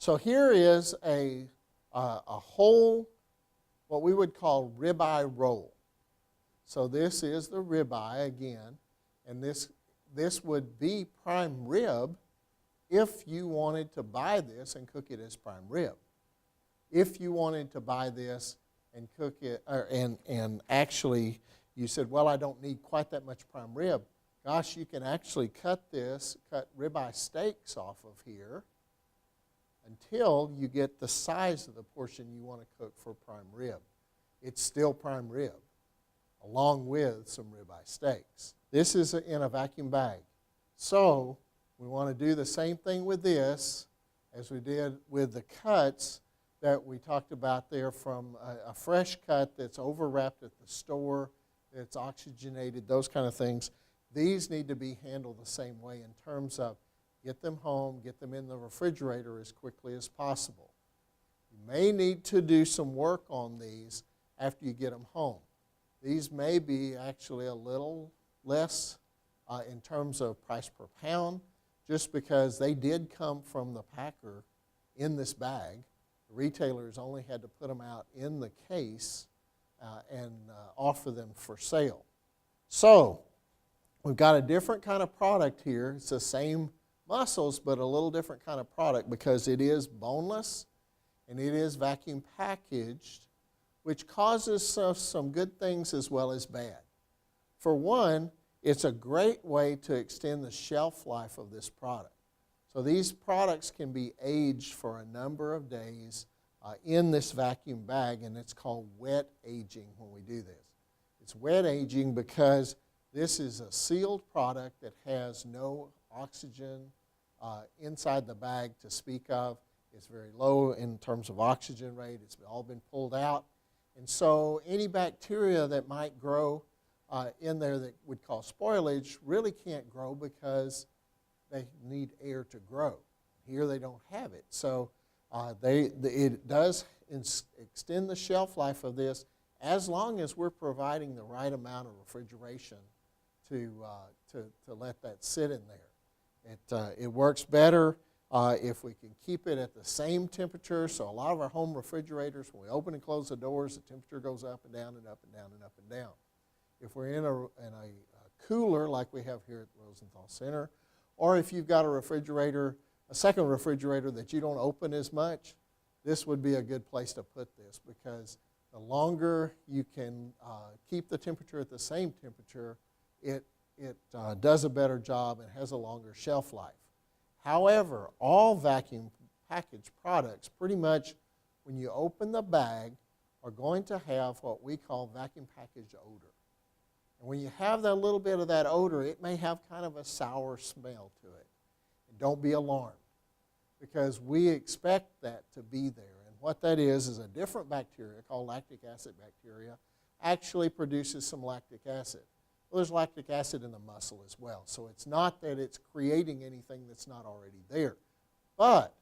So here is a whole, what we would call ribeye roll. So this is the ribeye again, and this would be prime rib if you wanted to buy this and cook it as prime rib. If you wanted to buy this and cook it, and actually you said, well, I don't need quite that much prime rib. Gosh, you can actually cut ribeye steaks off of here until you get the size of the portion you want to cook for prime rib. It's still prime rib, along with some ribeye steaks. This is in a vacuum bag. So we want to do the same thing with this as we did with the cuts that we talked about there, from a fresh cut that's overwrapped at the store, that's oxygenated, those kind of things. These need to be handled the same way in terms of get them home, get them in the refrigerator as quickly as possible. You may need to do some work on these after you get them home. These may be actually a little less in terms of price per pound, just because they did come from the packer in this bag. The retailers only had to put them out in the case and offer them for sale. So we've got a different kind of product here. It's the same mussels, but a little different kind of product because it is boneless and it is vacuum packaged, which causes some good things as well as bad. For one, it's a great way to extend the shelf life of this product. So these products can be aged for a number of days in this vacuum bag, and it's called wet aging when we do this. It's wet aging because this is a sealed product that has no oxygen inside the bag to speak of. It's very low in terms of oxygen rate. It's all been pulled out. And so any bacteria that might grow in there that would cause spoilage really can't grow because they need air to grow. Here they don't have it. So it does extend the shelf life of this as long as we're providing the right amount of refrigeration to let that sit in there. It works better if we can keep it at the same temperature. So a lot of our home refrigerators, when we open and close the doors, the temperature goes up and down and up and down and up and down. If we're in a cooler like we have here at Rosenthal Center, or if you've got a refrigerator, a second refrigerator that you don't open as much, this would be a good place to put this, because the longer you can keep the temperature at the same temperature, it does a better job and has a longer shelf life. However, all vacuum packaged products, pretty much when you open the bag, are going to have what we call vacuum packaged odor. And when you have that little bit of that odor, it may have kind of a sour smell to it. And don't be alarmed, because we expect that to be there. And what that is a different bacteria called lactic acid bacteria actually produces some lactic acid. Well, there's lactic acid in the mussel as well. So it's not that it's creating anything that's not already there. But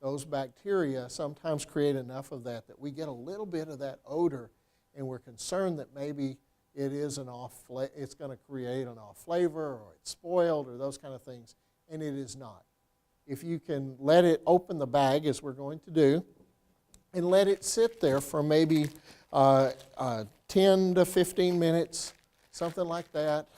those bacteria sometimes create enough of that we get a little bit of that odor, and we're concerned that maybe it is it's going to create an off flavor, or it's spoiled, or those kind of things, and it is not. If you can let it open the bag, as we're going to do, and let it sit there for maybe 10 to 15 minutes, something like that,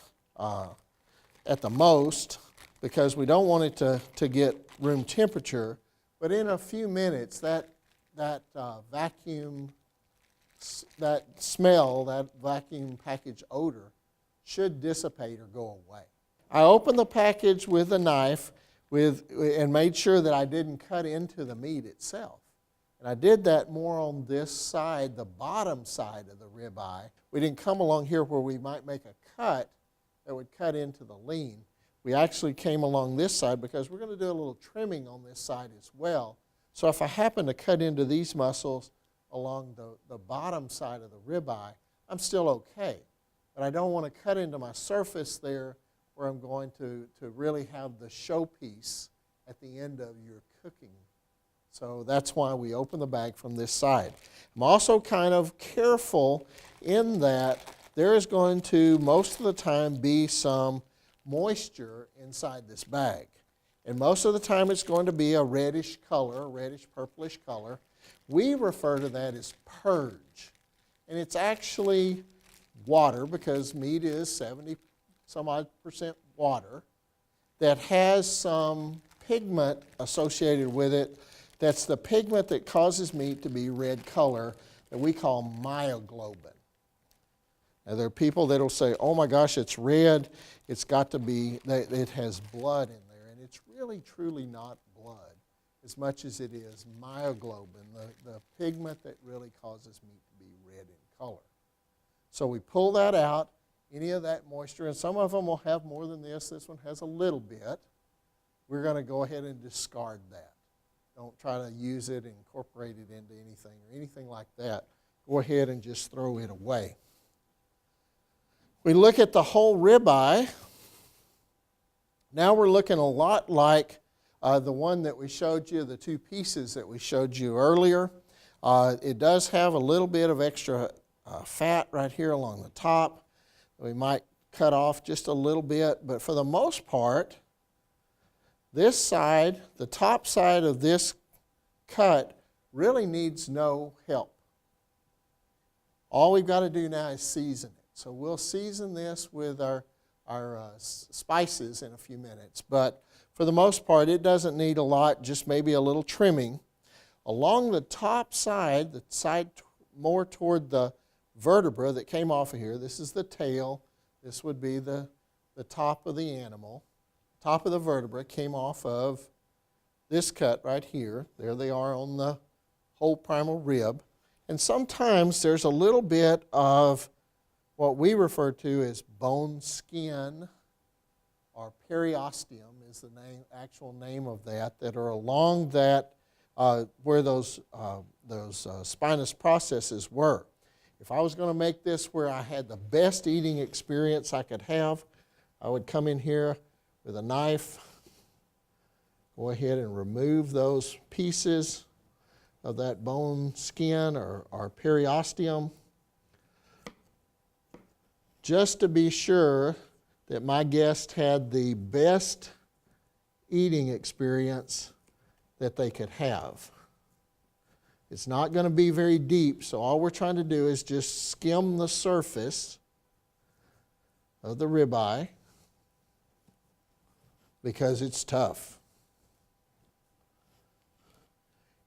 at the most, because we don't want it to get room temperature. But in a few minutes, that vacuum, that smell, that vacuum package odor should dissipate or go away. I opened the package with a knife and made sure that I didn't cut into the meat itself. And I did that more on this side, the bottom side of the ribeye. We didn't come along here where we might make a cut that would cut into the lean. We actually came along this side because we're going to do a little trimming on this side as well. So if I happen to cut into these muscles along the bottom side of the ribeye, I'm still okay. But I don't want to cut into my surface there where I'm going to really have the showpiece at the end of your cooking. So that's why we open the bag from this side. I'm also kind of careful in that there is going to, most of the time, be some moisture inside this bag. And most of the time it's going to be a reddish color, a reddish purplish color. We refer to that as purge. And it's actually water, because meat is 70 some odd percent water, that has some pigment associated with it. That's the pigment that causes meat to be red color that we call myoglobin. Now, there are people that will say, oh my gosh, it's red. It's got to be, it has blood in there. And it's really, truly not blood as much as it is myoglobin, the pigment that really causes meat to be red in color. So we pull that out, any of that moisture, and some of them will have more than this. This one has a little bit. We're going to go ahead and discard that. Don't try to use it, incorporate it into anything or anything like that. Go ahead and just throw it away. We look at the whole ribeye. Now we're looking a lot like the one that we showed you, the two pieces that we showed you earlier. It does have a little bit of extra fat right here along the top. We might cut off just a little bit, but for the most part, this side, the top side of this cut, really needs no help. All we've got to do now is season it. So we'll season this with our spices in a few minutes. But for the most part, it doesn't need a lot, just maybe a little trimming. Along the top side, the side more toward the vertebra that came off of here, this is the tail. This would be the top of the animal. Top of the vertebra came off of this cut right here. There they are on the whole primal rib. And sometimes there's a little bit of what we refer to as bone skin, or periosteum is the actual name of that are along that where those spinous processes were. If I was going to make this where I had the best eating experience I could have, I would come in here with a knife, go ahead and remove those pieces of that bone skin or periosteum, just to be sure that my guest had the best eating experience that they could have. It's not going to be very deep, so all we're trying to do is just skim the surface of the ribeye because it's tough.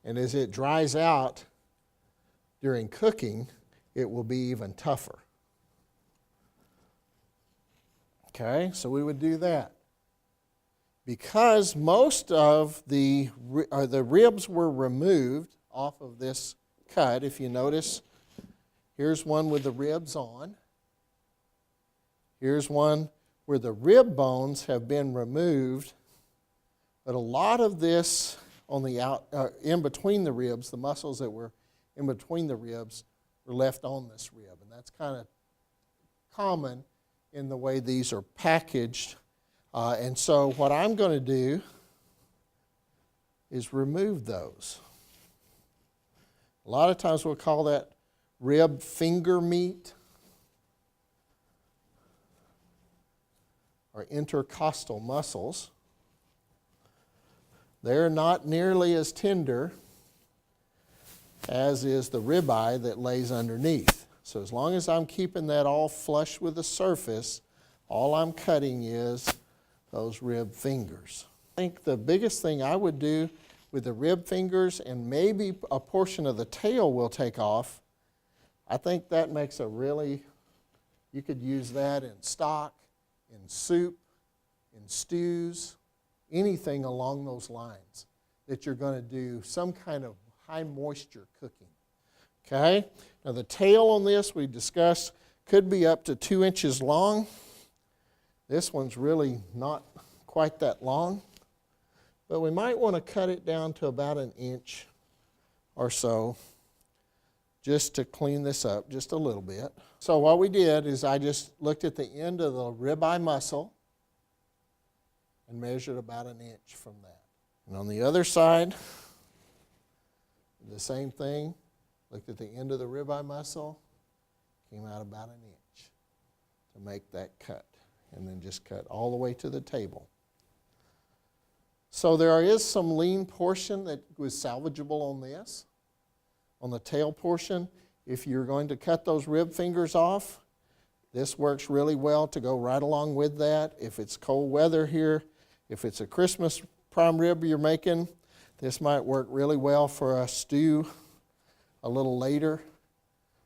And as it dries out during cooking, it will be even tougher. Okay, so we would do that. Because most of the ribs were removed off of this cut, if you notice, here's one with the ribs on. Here's one where the rib bones have been removed, but a lot of this on the in between the ribs, the muscles that were in between the ribs were left on this rib, and that's kind of common in the way these are packaged. And so what I'm going to do is remove those. A lot of times we'll call that rib finger meat or intercostal muscles. They're not nearly as tender as is the ribeye that lays underneath. So as long as I'm keeping that all flush with the surface, all I'm cutting is those rib fingers. I think the biggest thing I would do with the rib fingers, and maybe a portion of the tail will take off, I think that makes a really, you could use that in stock, in soup, in stews, anything along those lines that you're going to do some kind of high moisture cooking. Okay? Now the tail on this we discussed could be up to 2 inches long. This one's really not quite that long, but we might want to cut it down to about 1 inch or so just to clean this up just a little bit. So what we did is I just looked at the end of the ribeye muscle and measured about 1 inch from that. And on the other side, the same thing, looked at the end of the ribeye muscle, came out about 1 inch to make that cut. And then just cut all the way to the table. So there is some lean portion that was salvageable on this. On the tail portion, if you're going to cut those rib fingers off, this works really well to go right along with that. If it's cold weather here, if it's a Christmas prime rib you're making, this might work really well for a stew a little later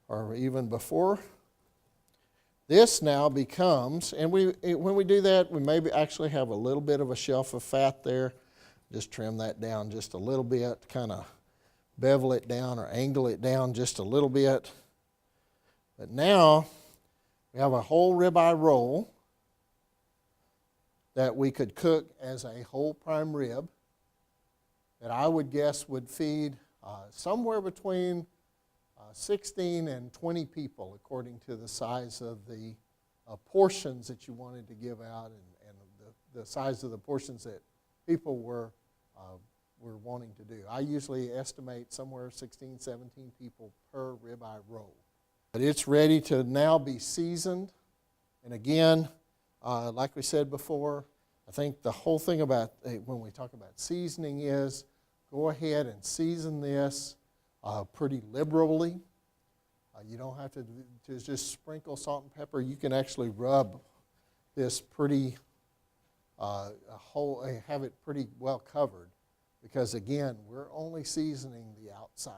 or even before. This now becomes, and when we do that, we maybe actually have a little bit of a shelf of fat there. Just trim that down just a little bit, kind of bevel it down or angle it down just a little bit. But now we have a whole ribeye roll that we could cook as a whole prime rib that I would guess would feed somewhere between 16 and 20 people according to the size of the portions that you wanted to give out and the size of the portions that people were wanting to do. I usually estimate somewhere 16, 17 people per ribeye roll. But it's ready to now be seasoned. And again, like we said before, I think the whole thing about when we talk about seasoning is go ahead and season this pretty liberally. You don't have to just sprinkle salt and pepper. You can actually rub this pretty have it pretty well covered because again, we're only seasoning the outside.